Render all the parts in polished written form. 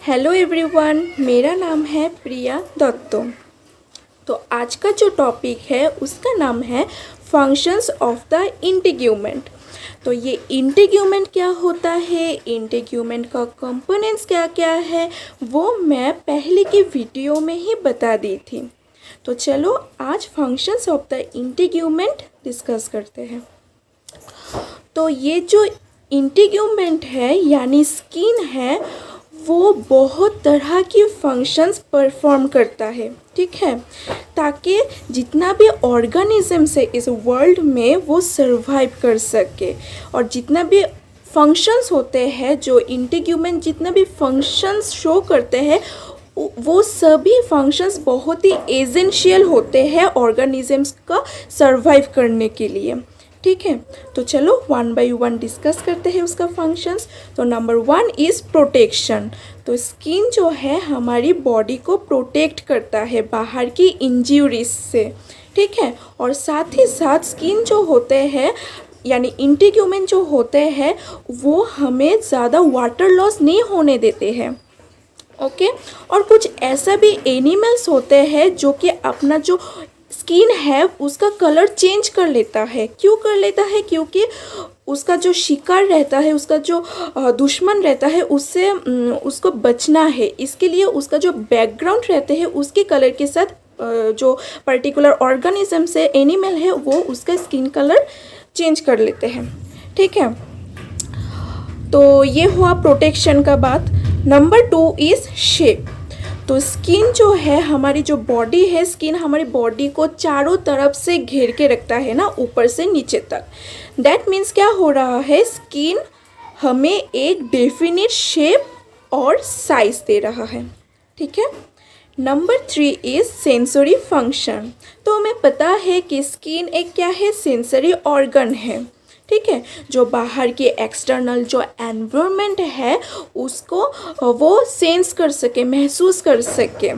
Hello everyone, मेरा नाम है प्रिया दत्तो। तो आज का जो टॉपिक है उसका नाम है फंक्शंस ऑफ द इंटीग्यूमेंट। तो ये इंटीग्यूमेंट क्या होता है, इंटीग्यूमेंट का कंपोनेंट्स क्या क्या है, वो मैं पहले की वीडियो में ही बता दी थी। तो चलो आज functions of the integument discuss करते हैं। तो ये जो इंटीग्यूमेंट है यानी स्किन है, वो बहुत तरह की फंक्शंस परफॉर्म करता है, ठीक है, ताकि जितना भी ऑर्गेनिजम्स है इस वर्ल्ड में वो सरवाइव कर सके। और जितना भी फंक्शंस होते हैं, जो इंटीग्यूमेंट जितना भी फंक्शंस शो करते हैं, वो सभी फंक्शंस बहुत ही एसेंशियल होते हैं ऑर्गेनिजम्स का सरवाइव करने के लिए, ठीक है। तो चलो वन बाय वन डिस्कस करते हैं उसका फंक्शंस। तो नंबर 1 इज़ प्रोटेक्शन। तो स्किन जो है हमारी बॉडी को प्रोटेक्ट करता है बाहर की इंजरीज से, ठीक है। और साथ ही साथ स्किन जो होते हैं यानी इंटीग्यूमेंट जो होते हैं वो हमें ज़्यादा वाटर लॉस नहीं होने देते हैं, ओके। और कुछ ऐसा भी एनिमल्स होते हैं जो कि अपना जो स्किन है उसका कलर चेंज कर लेता है। क्यों कर लेता है? क्योंकि उसका जो शिकार रहता है, उसका जो दुश्मन रहता है, उससे उसको बचना है। इसके लिए उसका जो बैकग्राउंड रहते हैं उसके कलर के साथ जो पर्टिकुलर ऑर्गेनिज्म से एनिमल है वो उसका स्किन कलर चेंज कर लेते हैं, ठीक है। तो ये हुआ प्रोटेक्शन का बात। Number 2 is shape. तो स्किन जो है हमारी जो बॉडी है, स्किन हमारी बॉडी को चारों तरफ से घेर के रखता है ना, ऊपर से नीचे तक। दैट मीन्स क्या हो रहा है, स्किन हमें एक डेफिनिट शेप और साइज दे रहा है, ठीक है। Number 3 is sensory function. तो हमें पता है कि स्किन एक क्या है, सेंसरी ऑर्गन है, ठीक है, जो बाहर की एक्सटर्नल जो एनवायरनमेंट है उसको वो सेंस कर सके, महसूस कर सके।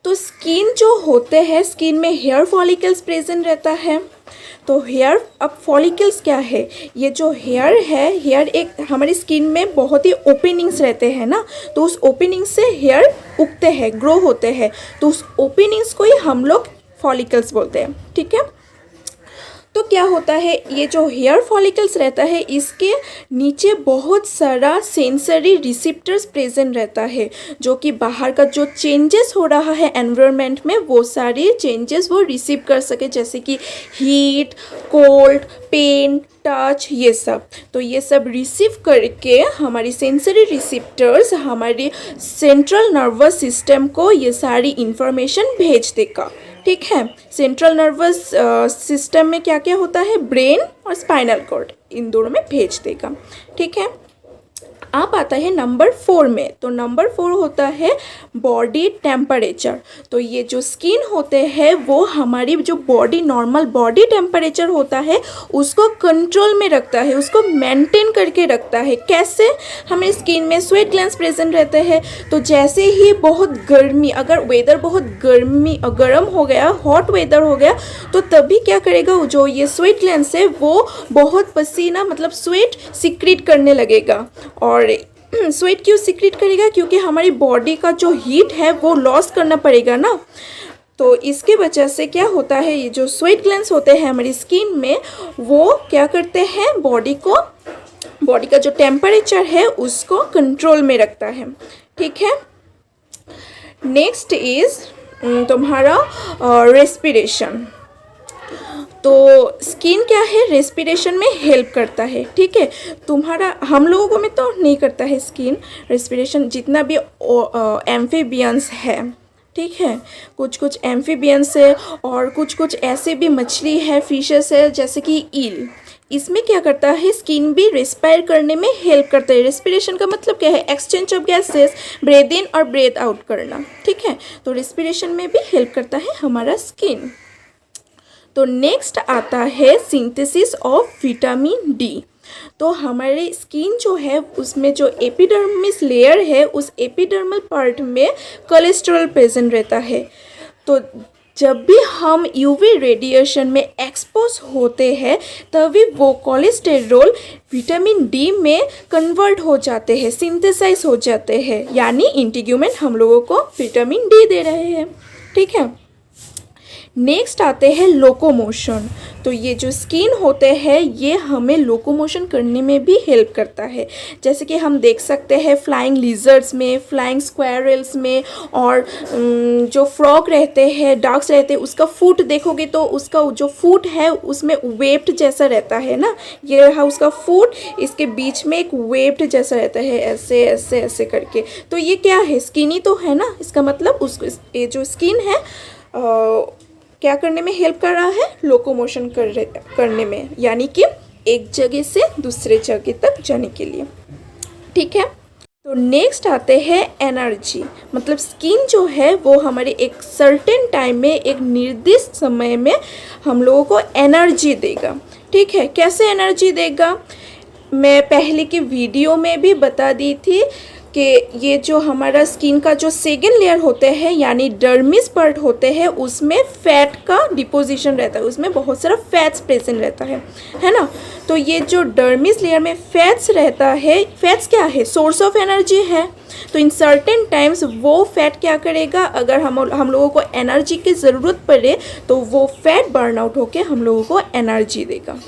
तो स्किन जो होते हैं, स्किन में हेयर फॉलिकल्स प्रेजेंट रहता है। तो हेयर, अब फॉलिकल्स क्या है, ये जो हेयर है, हेयर एक हमारी स्किन में बहुत ही ओपनिंग्स रहते हैं ना, तो उस ओपनिंग से हेयर उगते हैं, ग्रो होते हैं। तो उस ओपनिंग्स को ही हम लोग फॉलिकल्स बोलते हैं, ठीक है। तो क्या होता है, ये जो हेयर फॉलिकल्स रहता है इसके नीचे बहुत सारा सेंसरी रिसेप्टर्स प्रेजेंट रहता है, जो कि बाहर का जो चेंजेस हो रहा है एनवायरनमेंट में वो सारे चेंजेस वो रिसीव कर सके, जैसे कि हीट, कोल्ड, पेन, टच, ये सब। तो ये सब रिसीव करके हमारी सेंसरी रिसेप्टर्स हमारी सेंट्रल नर्वस सिस्टम को ये सारी इंफॉर्मेशन भेज देगा, ठीक है। सेंट्रल नर्वस सिस्टम में क्या क्या होता है, ब्रेन और स्पाइनल कॉर्ड, इन दोनों में भेज देगा, ठीक है। आप आता है नंबर 4 में। तो नंबर 4 होता है बॉडी टेम्परेचर। तो ये जो स्किन होते हैं वो हमारी जो बॉडी, नॉर्मल बॉडी टेम्परेचर होता है उसको कंट्रोल में रखता है, उसको मेंटेन करके रखता है। कैसे? हमें स्किन में स्वेट ग्लैंड्स प्रेजेंट रहते हैं। तो जैसे ही बहुत गर्मी, अगर वेदर बहुत गर्म हो गया, हॉट वेदर हो गया, तो तभी क्या करेगा, जो ये स्वेट ग्लैंड्स है वो बहुत पसीना मतलब स्वेट सिक्रीट करने लगेगा। और स्वेट क्यों सिक्रीट करेगा? क्योंकि हमारी बॉडी का जो हीट है वो लॉस करना पड़ेगा ना। तो इसके वजह से क्या होता है, ये जो स्वेट ग्लैंड्स होते हैं हमारी स्किन में वो क्या करते हैं, बॉडी का जो टेम्परेचर है उसको कंट्रोल में रखता है, ठीक है। नेक्स्ट इज तुम्हारा रेस्पिरेशन। तो स्किन क्या है, रेस्पिरेशन में हेल्प करता है, ठीक है। हम लोगों में तो नहीं करता है स्किन रेस्पिरेशन, जितना भी एम्फीबियंस है, ठीक है, कुछ एम्फीबियंस है और कुछ ऐसे भी मछली है, फिशेस है, जैसे कि ईल। इसमें क्या करता है, स्किन भी रेस्पायर करने में हेल्प करता है। रेस्पिरेशन का मतलब क्या है, exchange of gases, breath in और ब्रेथ आउट करना, ठीक है। तो रेस्पिरेशन में भी हेल्प करता है हमारा स्किन। तो नेक्स्ट आता है सिंथेसिस ऑफ विटामिन डी। तो हमारे स्किन जो है उसमें जो एपिडर्मिस लेयर है, उस एपिडर्मल पार्ट में कोलेस्ट्रॉल प्रेजेंट रहता है। तो जब भी हम यूवी रेडिएशन में एक्सपोज होते हैं तभी वो कोलेस्टेरॉल विटामिन डी में कन्वर्ट हो जाते हैं, सिंथेसाइज हो जाते हैं, यानी इंटीग्यूमेंट हम लोगों को विटामिन डी दे रहे हैं। ठीक है, नेक्स्ट आते हैं लोकोमोशन। तो ये जो स्किन होते हैं ये हमें लोकोमोशन करने में भी हेल्प करता है। जैसे कि हम देख सकते हैं फ्लाइंग लिजर्ड्स में, फ्लाइंग स्क्वायरल्स में, और जो फ्रॉग रहते हैं, डक्स रहते हैं, उसका फुट देखोगे तो उसका जो फुट है उसमें वेव्ड जैसा रहता है ना, ये रहा उसका फुट, इसके बीच में एक वेव्ड जैसा रहता है, ऐसे ऐसे ऐसे करके। तो ये क्या है, स्किन ही तो है ना, इसका मतलब ये जो स्किन है क्या करने में हेल्प कर रहा है, लोकोमोशन करने में, यानी कि एक जगह से दूसरे जगह तक जाने के लिए। ठीक है, तो नेक्स्ट आते हैं एनर्जी। मतलब स्किन जो है वो हमारे एक सर्टेन टाइम में, एक निर्दिष्ट समय में हम लोगों को एनर्जी देगा। ठीक है, कैसे एनर्जी देगा, मैं पहले की वीडियो में भी बता दी थी कि ये जो हमारा स्किन का जो सेकेंड लेयर होते हैं यानी डर्मिस पार्ट होते हैं, उसमें फैट का डिपोजिशन रहता है, उसमें बहुत सारा फैट्स प्रेजेंट रहता है ना। तो ये जो डर्मिस लेयर में फैट्स रहता है, फैट्स क्या है, सोर्स ऑफ एनर्जी है। तो इन सर्टेन टाइम्स वो फैट क्या करेगा, अगर हम लोगों को एनर्जी की ज़रूरत पड़े तो वो फैट बर्न आउट होकर हम लोगों को एनर्जी देगा।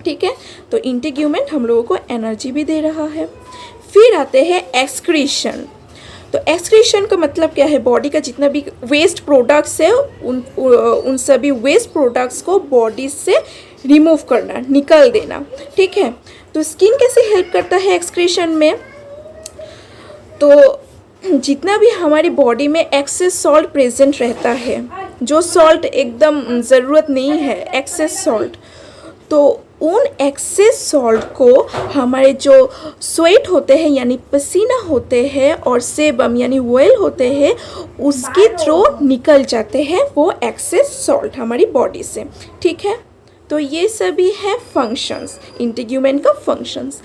ठीक है, तो इंटीग्यूमेंट हम लोगों को एनर्जी भी दे रहा है। फिर आते हैं एक्सक्रीशन। तो एक्सक्रीशन का मतलब क्या है, बॉडी का जितना भी वेस्ट प्रोडक्ट्स है उन सभी वेस्ट प्रोडक्ट्स को बॉडी से रिमूव करना, निकल देना। ठीक है, तो स्किन कैसे हेल्प करता है एक्सक्रीशन में, तो जितना भी हमारी बॉडी में एक्सेस सॉल्ट प्रेजेंट रहता है, जो सॉल्ट एकदम ज़रूरत नहीं है, एक्सेस सॉल्ट, तो उन एक्सेस सॉल्ट को हमारे जो स्वेट होते हैं यानी पसीना होते हैं और सेबम यानी ऑयल होते हैं, उसके थ्रू निकल जाते हैं वो एक्सेस सॉल्ट हमारी बॉडी से। ठीक है, तो ये सभी है फंक्शंस, इंटीग्यूमेंट का फंक्शंस।